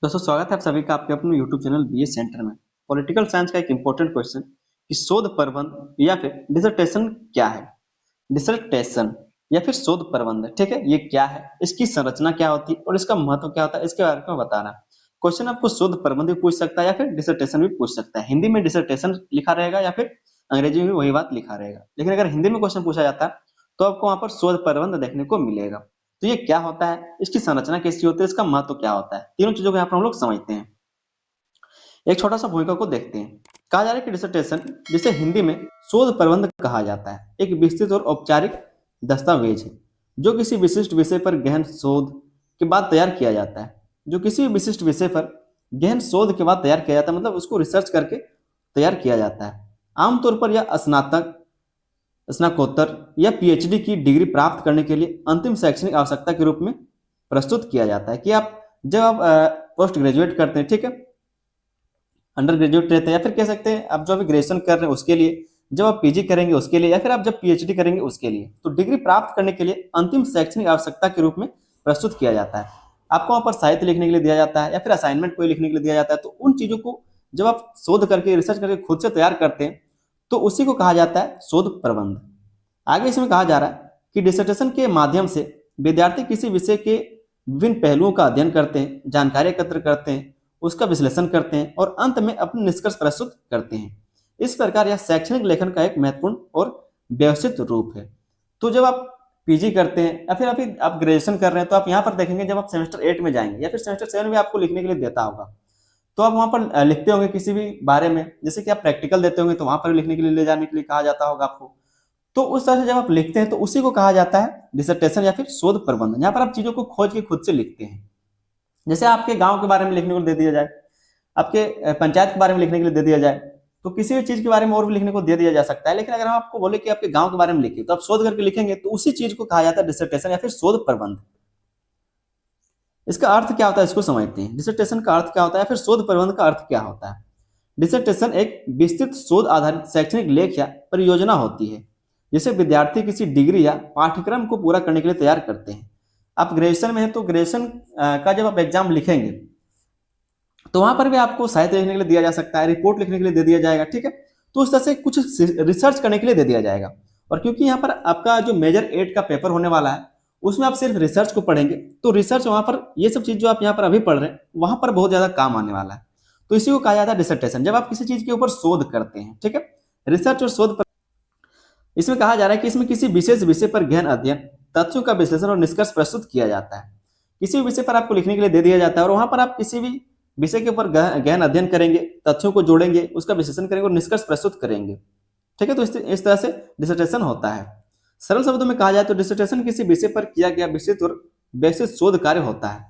दोस्तों स्वागत है आप सभी का आपके अपने यूट्यूब चैनल बीए सेंटर में। पॉलिटिकल साइंस का एक इंपॉर्टेंट क्वेश्चन कि शोध प्रबंध या फिर डिसर्टेशन क्या है। डिसर्टेशन या फिर शोध प्रबंध, ठीक है, ये क्या है, इसकी संरचना क्या होती है और इसका महत्व क्या होता है, इसके बारे में बताना। क्वेश्चन आपको शोध प्रबंध भी पूछ सकता है या फिर डिसर्टेशन भी पूछ सकता है। हिंदी में डिसर्टेशन लिखा रहेगा या फिर अंग्रेजी में भी वही बात लिखा रहेगा, लेकिन अगर हिंदी में क्वेश्चन पूछा जाता है तो आपको वहां पर शोध प्रबंध देखने को मिलेगा। तो ये क्या होता है, इसकी संरचना कैसी होती है, इसका महत्व क्या होता है, तीनों चीजों को यहाँ पर हम लोग समझते हैं। एक छोटा सा भूमिका को देखते हैं। कहा जा रहा है कि डिसर्टेशन, जिसे हिंदी में शोध प्रबंध कहा जाता है, एक विस्तृत और औपचारिक दस्तावेज है जो किसी विशिष्ट विषय पर गहन शोध के बाद तैयार किया जाता है। जो किसी विशिष्ट विषय पर गहन शोध के बाद तैयार किया जाता है, मतलब उसको रिसर्च करके तैयार किया जाता है। आमतौर पर यह स्नातक, स्नातकोत्तर या पीएचडी की डिग्री प्राप्त करने के लिए अंतिम शैक्षणिक आवश्यकता के रूप में प्रस्तुत किया जाता है। कि आप जब आप पोस्ट ग्रेजुएट करते हैं, ठीक है, अंडर ग्रेजुएट रहते हैं, या फिर कह सकते हैं आप जो अभी ग्रेजुएशन कर रहे हैं उसके लिए, जब आप पीजी करेंगे उसके लिए, या फिर आप जब पीएचडी करेंगे उसके लिए, तो डिग्री प्राप्त करने के लिए अंतिम शैक्षणिक आवश्यकता के रूप में प्रस्तुत किया जाता है। आपको वहां पर साहित्य लिखने के लिए दिया जाता है या फिर असाइनमेंट कोई लिखने के लिए दिया जाता है। तो उन चीजों को जब आप शोध करके, रिसर्च करके खुद से तैयार करते हैं तो उसी को कहा जाता है शोध प्रबंध। आगे इसमें कहा जा रहा है कि डिसर्टेशन के माध्यम से विद्यार्थी किसी विषय के विभिन्न पहलुओं का अध्ययन करते हैं, जानकारी एकत्र करते हैं, उसका विश्लेषण करते हैं और अंत में अपने निष्कर्ष प्रस्तुत करते हैं। इस प्रकार यह शैक्षणिक लेखन का एक महत्वपूर्ण और व्यवस्थित रूप है। तो जब आप पीजी करते हैं या फिर अभी आप ग्रेजुएशन कर रहे हैं तो आप यहाँ पर देखेंगे, जब आप सेमेस्टर 8 में जाएंगे या फिर सेमेस्टर 7 में आपको लिखने के लिए देता होगा, तो आप वहां पर लिखते होंगे किसी भी बारे में, जैसे कि आप प्रैक्टिकल देते होंगे तो वहां पर लिखने के लिए ले जाने के लिए कहा जाता होगा आपको। तो उस तरह से जब आप लिखते हैं तो उसी को कहा जाता है डिसर्टेशन या फिर शोध प्रबंध। यहाँ पर आप चीजों को खोज के खुद से लिखते हैं। जैसे आपके गांव के बारे में लिखने को दे दिया जाए, आपके पंचायत के बारे में लिखने के लिए दे दिया जाए, तो किसी भी चीज के बारे में और भी लिखने को दे दिया जा सकता है। लेकिन अगर हम आपको बोले कि आपके गांव के बारे में लिखिए, तो आप शोध करके लिखेंगे, तो उसी चीज को कहा जाता है डिसर्टेशन या फिर शोध प्रबंध। इसका अर्थ क्या होता है, इसको समझते हैं। डिसर्टेशन का अर्थ क्या होता है या फिर शोध प्रबंध का अर्थ क्या होता है। डिसर्टेशन एक विस्तृत शोध आधारित शैक्षणिक लेख या परियोजना होती है जिसे विद्यार्थी किसी डिग्री या पाठ्यक्रम को पूरा करने के लिए तैयार करते हैं। आप ग्रेजुएशन में हैं तो ग्रेजुएशन का जब आप एग्जाम लिखेंगे तो वहां पर भी आपको साहित्य लिखने के लिए दिया जा सकता है, रिपोर्ट लिखने के लिए दे दिया जाएगा, ठीक है। तो उस तरह से कुछ रिसर्च करने के लिए दे दिया जाएगा। और क्योंकि यहाँ पर आपका जो मेजर 8 का पेपर होने वाला है उसमें आप सिर्फ रिसर्च को पढ़ेंगे, तो रिसर्च वहां पर ये सब चीज जो आप यहाँ पर अभी पढ़ रहे हैं वहां पर बहुत ज्यादा काम आने वाला है। तो इसी को कहा जाता है डिसर्टेशन, जब आप किसी चीज के ऊपर शोध करते हैं, ठीक है। रिसर्च और शोध, इसमें कहा जा रहा है कि इसमें किसी विशेष विषय पर गहन अध्ययन, तथ्यों का विश्लेषण और निष्कर्ष प्रस्तुत किया जाता है। किसी भी विषय पर आपको लिखने के लिए दे दिया जाता है और वहां पर आप किसी भी विषय के ऊपर गहन अध्ययन करेंगे, तथ्यों को जोड़ेंगे, उसका विश्लेषण करेंगे और निष्कर्ष प्रस्तुत करेंगे, ठीक है। तो इस तरह से डिसर्टेशन होता है। सरल शब्दों में कहा जाए तो डिसर्टेशन किसी विषय पर किया गया विस्तृत और वैश्विक शोध कार्य होता है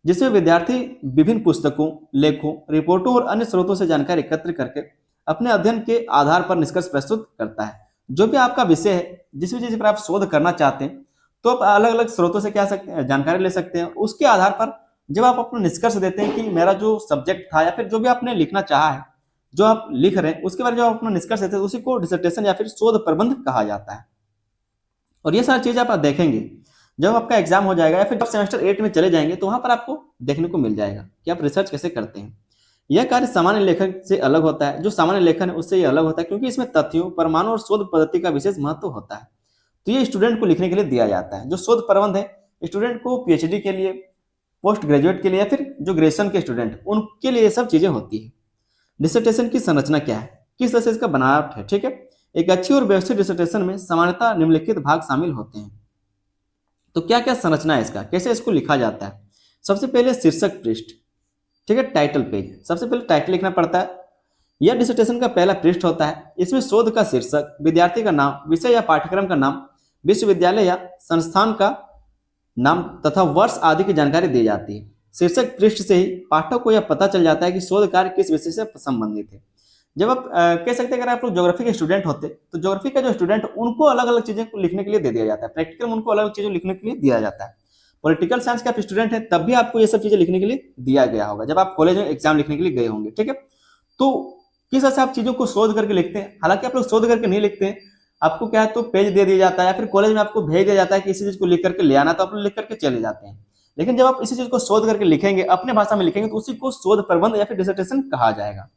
जिसमें विद्यार्थी विभिन्न पुस्तकों, लेखों, रिपोर्टों और अन्य स्रोतों से जानकारी एकत्र करके अपने अध्ययन के आधार पर निष्कर्ष प्रस्तुत करता है। जो भी आपका विषय है, जिस भी चीज पर आप शोध करना चाहते हैं, तो आप अलग अलग स्रोतों से क्या सकते हैं, जानकारी ले सकते हैं। उसके आधार पर जब आप अपना निष्कर्ष देते हैं कि मेरा जो सब्जेक्ट था या फिर जो भी आपने लिखना चाहा है, जो आप लिख रहे हैं, उसके बारे में जब आप अपना निष्कर्ष देते हैं उसी को डिसर्टेशन या फिर शोध प्रबंध कहा जाता है। और ये सारी चीज आप देखेंगे जब आपका एग्जाम हो जाएगा या फिर जब सेमेस्टर 8 में चले जाएंगे तो वहां पर आपको देखने को मिल जाएगा कि आप रिसर्च कैसे करते हैं। यह कार्य सामान्य लेखन से अलग होता है, जो सामान्य लेखन है उससे ये अलग होता है क्योंकि इसमें तथ्यों, प्रमाणों और शोध पद्धति का विशेष महत्व होता है। तो ये स्टूडेंट को लिखने के लिए दिया जाता है। जो शोध प्रबंध है स्टूडेंट को पीएचडी के लिए, पोस्ट ग्रेजुएट के लिए या फिर जो ग्रेजुएशन के स्टूडेंट उनके लिए ये सब चीजें होती है। डिसर्टेशन की संरचना क्या है, किस तरह से इसका बनावट है, ठीक है। एक अच्छी और व्यवस्थित डिसर्टेशन में सामान्यतः निम्नलिखित भाग शामिल होते हैं। तो क्या क्या संरचना है इसका, कैसे इसको लिखा जाता है। सबसे पहले शीर्षक पृष्ठ, ठीक है, टाइटल पेज। सबसे पहले टाइटल लिखना पड़ता है। यह डिसर्टेशन का पहला पृष्ठ होता है। इसमें शोध का शीर्षक, विद्यार्थी का नाम, विषय या पाठ्यक्रम का नाम, विश्वविद्यालय या संस्थान का नाम तथा वर्ष आदि की जानकारी दी जाती है। शीर्षक पृष्ठ से ही पाठक को यह पता चल जाता है कि शोध कार्य किस विषय से संबंधित है। जब आप कह सकते हैं अगर आप लोग ज्योग्राफी के स्टूडेंट होते तो ज्योग्राफी का जो स्टूडेंट उनको अलग अलग चीजें लिखने के लिए दे दिया जाता है, प्रैक्टिकल में उनको अलग अलग चीजें लिखने के लिए दिया जाता है। पॉलिटिकल साइंस का आप स्टूडेंट है तब भी आपको ये सब चीजें लिखने के लिए दिया गया होगा जब आप कॉलेज में एग्जाम लिखने के लिए गए होंगे, ठीक है। तो किस तरह से आप चीजों को शोध करके लिखते हैं। हालांकि आप लोग शोध करके नहीं लिखते हैं, आपको क्या है तो पेज दे दिया जाता है या फिर कॉलेज में आपको भेज दिया जाता है कि इसी चीज को लिख करके ले आना, तो आप लोग लिख करके चले जाते हैं। लेकिन जब आप इसी चीज को शोध करके लिखेंगे, अपने भाषा में लिखेंगे, तो उसी को शोध प्रबंध या फिर डिसर्टेशन कहा जाएगा।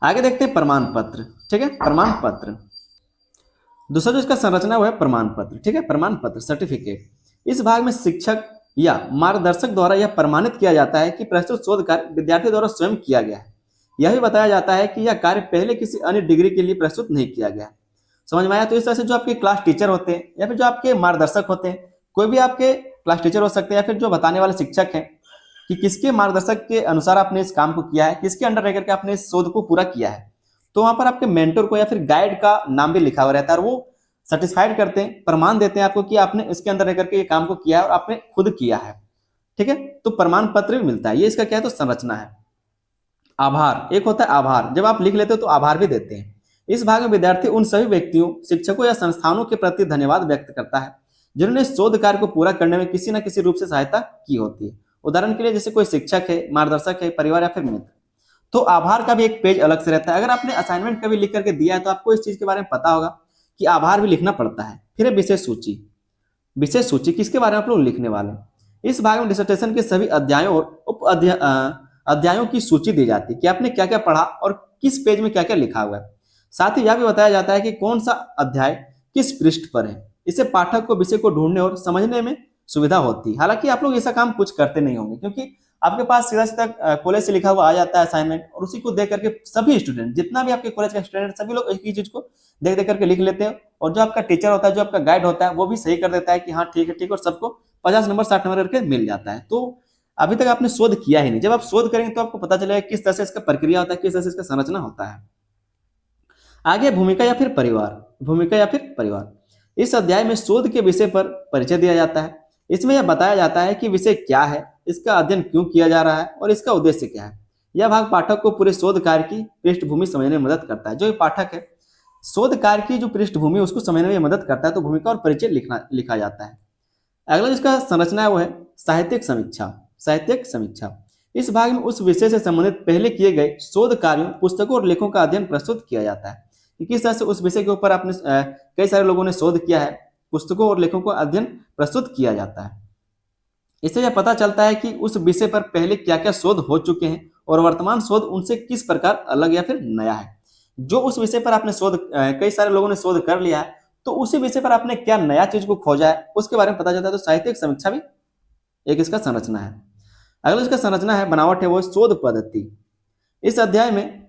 आगे देखते हैं प्रमाण पत्र। ठीक है, प्रमाण पत्र। दूसरा जो इसका संरचना है वो है प्रमाण पत्र। ठीक है, प्रमाण पत्र सर्टिफिकेट। इस भाग में शिक्षक या मार्गदर्शक द्वारा यह प्रमाणित किया जाता है कि प्रस्तुत शोध कार्य विद्यार्थी द्वारा स्वयं किया गया है। यह भी बताया जाता है कि यह कार्य पहले किसी अन्य डिग्री के लिए प्रस्तुत नहीं किया गया। समझ में आया? तो इस तरह से जो आपके क्लास टीचर होते हैं या फिर जो आपके मार्गदर्शक होते हैं, कोई भी आपके क्लास टीचर हो सकते हैं या फिर जो बताने वाले शिक्षक हैं कि किसके मार्गदर्शक के अनुसार आपने इस काम को किया है, किसके अंडर रह करके आपने इस शोध को पूरा किया है, तो वहां पर आपके मेंटर को या फिर गाइड का नाम भी लिखा हुआ रहता है और वो सर्टिफाइड करते हैं, प्रमाण देते हैं आपको कि आपने इसके अंदर रह करके ये काम को किया है और आपने खुद किया है। ठीक है, तो प्रमाण पत्र भी मिलता है। ये इसका क्या है, तो संरचना है। आभार, एक होता है आभार, जब आप लिख लेते हो तो आभार भी देते हैं। इस भाग में विद्यार्थी उन सभी व्यक्तियों, शिक्षकों या संस्थानों के प्रति धन्यवाद व्यक्त करता है जिन्होंने इस शोध कार्य को पूरा करने में किसी न किसी रूप से सहायता की होती है। उदाहरण के लिए जैसे कोई शिक्षक है, मार्गदर्शक है, परिवार या फिर मित्र। तो आभार का भी एक पेज अलग से रहता है। अगर आपने असाइनमेंट कभी लिख करके दिया है तो आपको इस चीज के बारे में पता होगा कि आभार भी लिखना पड़ता है। फिर विशेष सूची। विशेष सूची किसके बारे में आप लोग लिखने वाले हैं? इस भाग में डिसर्टेशन के सभी अध्यायों और उप अध्यायों की सूची दी जाती है कि आपने क्या क्या पढ़ा और किस पेज में क्या क्या लिखा हुआ है। साथ ही यह भी बताया जाता है कि कौन सा अध्याय किस पृष्ठ पर है। इससे पाठक को विषय को ढूंढने और समझने में सुविधा होती है। हालांकि आप लोग ऐसा काम कुछ करते नहीं होंगे क्योंकि आपके पास सीधा सीधा कॉलेज से लिखा हुआ आ जाता है असाइनमेंट, और उसी को देख करके सभी स्टूडेंट, जितना भी आपके कॉलेज का स्टूडेंट, सभी लोग एक ही चीज को देख देख करके लिख लेते हैं। और जो आपका टीचर होता है, जो आपका गाइड होता है, वो भी सही कर देता है कि हाँ ठीक है ठीक है, और सबको 50 नंबर 60 नंबर करके मिल जाता है। तो अभी तक आपने शोध किया ही नहीं। जब आप शोध करेंगे तो आपको पता चलेगा किस तरह से इसका प्रक्रिया होता है, किस तरह से इसका संरचना होता है। आगे भूमिका या फिर परिवार। भूमिका या फिर परिवार। इस अध्याय में शोध के विषय पर परिचय दिया जाता है। इसमें यह बताया जाता है कि विषय क्या है, इसका अध्ययन क्यों किया जा रहा है और इसका उद्देश्य क्या है। यह भाग पाठक को पूरे शोध कार्य की पृष्ठभूमि समझने में मदद करता है। जो पाठक है, शोध कार्य की जो पृष्ठभूमि उसको समझने में मदद करता है, तो भूमिका और परिचय लिखा जाता है। अगला जिसका संरचना है वो है साहित्यिक समीक्षा। साहित्यिक समीक्षा। इस भाग में उस विषय से संबंधित पहले किए गए शोध कार्यों, पुस्तकों और लेखों का अध्ययन प्रस्तुत किया जाता है कि किस तरह से उस विषय के ऊपर आपने कई सारे लोगों ने शोध किया है, पुस्तकों और लेखों का अध्ययन प्रस्तुत किया जाता है। इससे यह पता चलता है कि उस विषय पर पहले क्या क्या शोध हो चुके हैं और वर्तमान शोध उनसे किस प्रकार अलग या फिर नया है। जो उस विषय पर आपने शोध, कई सारे लोगों ने शोध कर लिया है, तो उसी विषय पर आपने क्या नया चीज को खोजा है उसके बारे में पता चलता है। तो साहित्यिक समीक्षा भी एक इसका संरचना है। अगला इसका संरचना है, बनावट है, वो शोध पद्धति। इस अध्याय में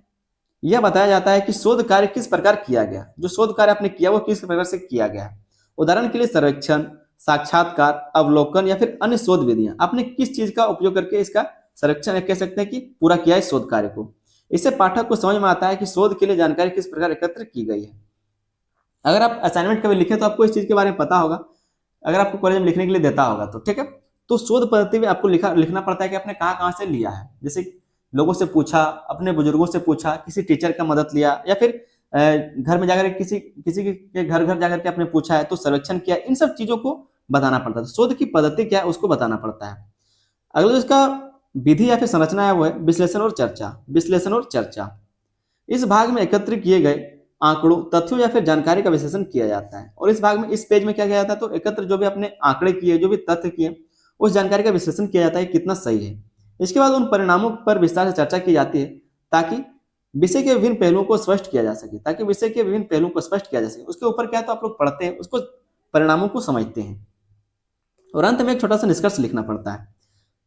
यह बताया जाता है कि शोध कार्य किस प्रकार किया गया, जो शोध कार्य आपने किया वो किस प्रकार से किया गया है। उदाहरण के लिए सर्वेक्षण, साक्षात्कार, अवलोकन या फिर अन्य शोध विधियां। आपने किस चीज का उपयोग करके इसका सर्वेक्षण कह सकते हैं कि पूरा किया है शोध कार्य को। इससे पाठक को समझ में आता है कि शोध के लिए जानकारी किस प्रकार एकत्र की गई है। अगर आप असाइनमेंट कभी लिखें तो आपको इस चीज के बारे में पता होगा, अगर आपको कॉलेज में लिखने के लिए देता होगा तो ठीक है। तो शोध पद्धति में आपको लिखना पड़ता है कि आपने कहाँ कहाँ से लिया है। जैसे लोगों से पूछा, अपने बुजुर्गों से पूछा, किसी टीचर का मदद लिया, या फिर घर में जाकर किसी किसी के घर घर जाकर के आपने पूछा है, तो सर्वेक्षण किया। इन सब चीजों को बताना पड़ता है। शोध की पद्धति क्या है उसको बताना पड़ता है। अगला इसका विधि या फिर संरचना है वो है विश्लेषण और चर्चा। विश्लेषण और चर्चा। इस भाग में एकत्र किए गए आंकड़ों, तथ्यों या फिर जानकारी का विश्लेषण किया जाता है। और इस भाग में, इस पेज में क्या किया जाता है, तो एकत्र जो भी अपने आंकड़े किए, जो भी तथ्य किए, उस जानकारी का विश्लेषण किया जाता है कितना सही है। इसके बाद उन परिणामों पर विस्तार से चर्चा की जाती है ताकि विषय के विभिन्न पहलुओं को स्पष्ट किया जा सके। उसके ऊपर क्या है, तो आप लोग पढ़ते हैं, उसको परिणामों को समझते हैं, और अंत में एक छोटा सा निष्कर्ष लिखना पड़ता है।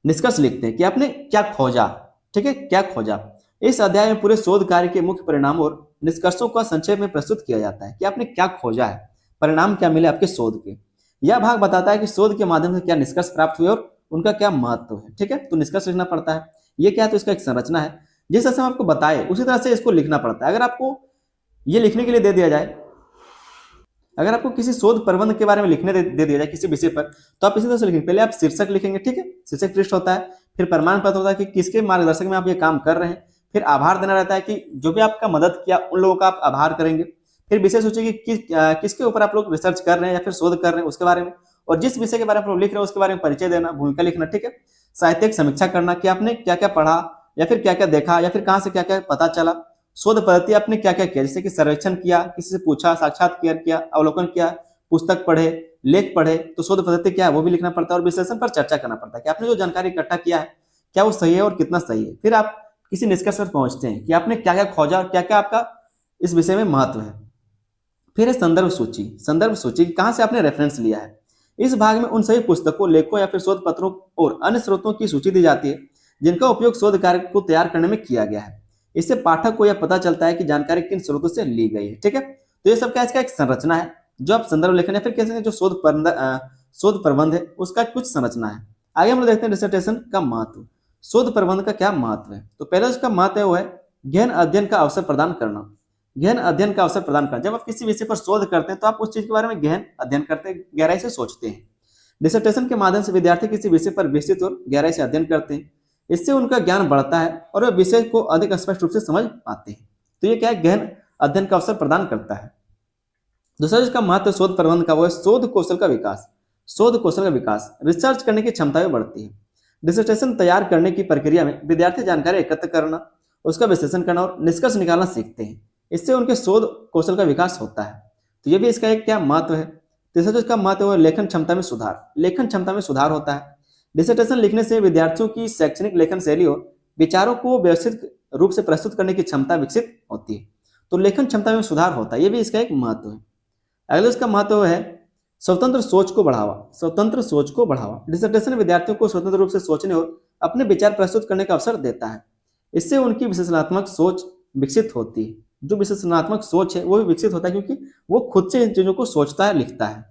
निष्कर्ष लिखते हैं कि आपने क्या खोजा। ठीक है, क्या खोजा। इस अध्याय में पूरे शोध कार्य के मुख्य परिणामों और निष्कर्षों का संक्षेप में प्रस्तुत किया जाता है कि आपने क्या खोजा है, परिणाम क्या मिले आपके शोध के। यह भाग बताता है कि शोध के माध्यम से क्या निष्कर्ष प्राप्त हुए और उनका क्या महत्व है। ठीक है, तो निष्कर्ष लिखना पड़ता है। ये क्या है, तो इसका एक संरचना है। जिस तरह से हम आपको बताए उसी तरह से इसको लिखना पड़ता है। अगर आपको ये लिखने के लिए दे दिया जाए, अगर आपको किसी शोध प्रबंध के बारे में लिखने दे दिया जाए किसी विषय पर, तो आप इसी तरह से लिखेंगे। पहले आप शीर्षक लिखेंगे, ठीक है, शीर्षक पृष्ठ होता है, फिर प्रमाण पत्र होता है कि किसके मार्गदर्शक में आप ये काम कर रहे हैं, फिर आभार देना रहता है कि जो भी आपका मदद किया उन लोगों का आप आभार करेंगे, फिर विषय सोचिए कि किसके ऊपर आप लोग रिसर्च कर रहे हैं या फिर शोध कर रहे हैं उसके बारे में, और जिस विषय के बारे में आप लोग लिख रहे हैं उसके बारे में परिचय देना, भूमिका लिखना। ठीक है, साहित्यिक समीक्षा करना कि आपने क्या क्या पढ़ा या फिर क्या क्या देखा या फिर कहाँ से क्या क्या पता चला। शोध पद्धति आपने क्या क्या किया, जैसे कि सर्वेक्षण किया, किसी से पूछा, साक्षात्कार किया, अवलोकन किया, पुस्तक पढ़े, लेख पढ़े तो शोध पद्धति क्या है वो भी लिखना पड़ता है और विश्लेषण पर चर्चा करना पड़ता है कि आपने जो जानकारी इकट्ठा किया है क्या वो सही है और कितना सही है। फिर आप किसी निष्कर्ष पर पहुंचते हैं कि आपने क्या क्या खोजा और क्या क्या आपका इस विषय में महत्व है। फिर है संदर्भ सूची कहाँ से आपने रेफरेंस लिया है। इस भाग में उन सभी पुस्तकों, लेखों या फिर शोध पत्रों और अन्य स्रोतों की सूची दी जाती है जिनका उपयोग शोध कार्य को तैयार करने में किया गया है। इससे पाठक को यह पता चलता है कि जानकारी किन स्रोतों से ली गई है। ठीक है, तो ये सब क्या इसका एक संरचना है जो आप संदर्भ लेखन या फिर कैसे जो शोध प्रबंध है उसका कुछ संरचना है। आगे हम लोग देखते हैं डिसर्टेशन का महत्व। शोध प्रबंध का क्या महत्व है, तो पहले उसका महत्व है वो है गहन अध्ययन का अवसर प्रदान करना। गहन अध्ययन का अवसर प्रदान करना, जब आप किसी विषय पर शोध करते हैं तो आप उस चीज के बारे में गहन अध्ययन करते हैं, गहराई से सोचते हैं। डिसर्टेशन के माध्यम से विद्यार्थी किसी विषय पर विस्तृत और गहराई से अध्ययन करते हैं। इससे उनका ज्ञान बढ़ता है और वे विषय को अधिक स्पष्ट रूप से समझ पाते हैं। तो ये क्या है, गहन अध्ययन का अवसर प्रदान करता है। दूसरा जिसका महत्व शोध प्रबंध का वो है शोध कौशल का विकास। शोध कौशल का विकास, रिसर्च करने की क्षमता भी बढ़ती है। डिसर्टेशन तैयार करने की प्रक्रिया में विद्यार्थी जानकारी एकत्र करना, उसका विश्लेषण करना और निष्कर्ष निकालना सीखते हैं। इससे उनके शोध कौशल का विकास होता है। तो ये भी इसका एक क्या महत्व है। तीसरा जो इसका महत्व है लेखन क्षमता में सुधार। लेखन क्षमता में सुधार होता है। डिसर्टेशन लिखने से विद्यार्थियों की शैक्षणिक लेखन शैली और विचारों को व्यवस्थित रूप से प्रस्तुत करने की क्षमता विकसित होती है। तो लेखन क्षमता में सुधार होता है, ये भी इसका एक महत्व है। अगला इसका महत्व है स्वतंत्र सोच को बढ़ावा। स्वतंत्र सोच को बढ़ावा, डिसर्टेशन विद्यार्थियों को स्वतंत्र रूप से सोचने और अपने विचार प्रस्तुत करने का अवसर देता है। इससे उनकी विश्लेषणात्मक सोच विकसित होती है। जो विश्लेषणात्मक सोच है वो भी विकसित होता है क्योंकि वो खुद से इन चीजों को सोचता है, लिखता है।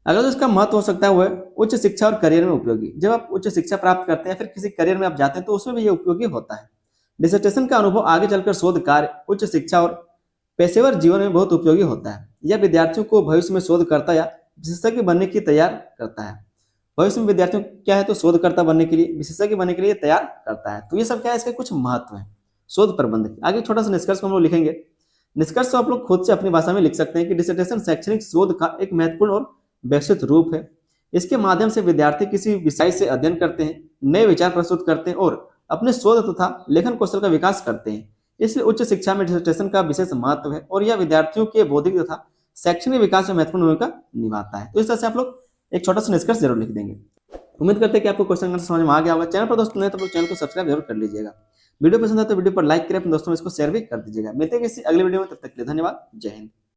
अगर इसका महत्व हो सकता है वो है उच्च शिक्षा और करियर में उपयोगी। जब आप उच्च शिक्षा प्राप्त करते हैं फिर किसी करियर में आप जाते हैं तो उसमें भी ये उपयोगी होता है। डिसर्टेशन का अनुभव आगे चलकर शोध कार्य, उच्च शिक्षा और पेशेवर जीवन में बहुत उपयोगी होता है। यह विद्यार्थियों को भविष्य में शोधकर्ता या विशेषज्ञ बनने की तैयार करता है। भविष्य में विद्यार्थियों क्या है तो शोधकर्ता बनने के लिए, विशेषज्ञ बनने के लिए तैयार करता है। तो ये सब क्या है, इसके कुछ महत्व है शोध प्रबंध। आगे छोटा सा निष्कर्ष को हम लोग लिखेंगे। निष्कर्ष को आप लोग खुद से अपनी भाषा में लिख सकते हैं कि डिसर्टेशन शैक्षणिक शोध का एक महत्वपूर्ण और विकसित रूप है। इसके माध्यम से विद्यार्थी किसी विषय से अध्ययन करते हैं, नए विचार प्रस्तुत करते हैं और अपने शोध तथा लेखन कौशल का विकास करते हैं। इसलिए उच्च शिक्षा में डिसर्टेशन का विशेष महत्व है और यह विद्यार्थियों के बौद्धिक तथा शैक्षणिक विकास में महत्वपूर्ण भूमिका निभाता है। तो इस तरह से आप लोग एक छोटा सा निष्कर्ष जरूर लिख देंगे। उम्मीद करते हैं कि आपको क्वेश्चन आंसर समझ में आ गया होगा। चैनल पर दोस्तों नए तो लोग चैनल को सब्सक्राइब जरूर कर लीजिएगा। वीडियो पसंद है तो वीडियो पर लाइक करें, अपने दोस्तों में इसको शेयर भी कर दीजिएगा। मिलते हैं किसी अगले वीडियो में, तब तक के लिए धन्यवाद। जय हिंद।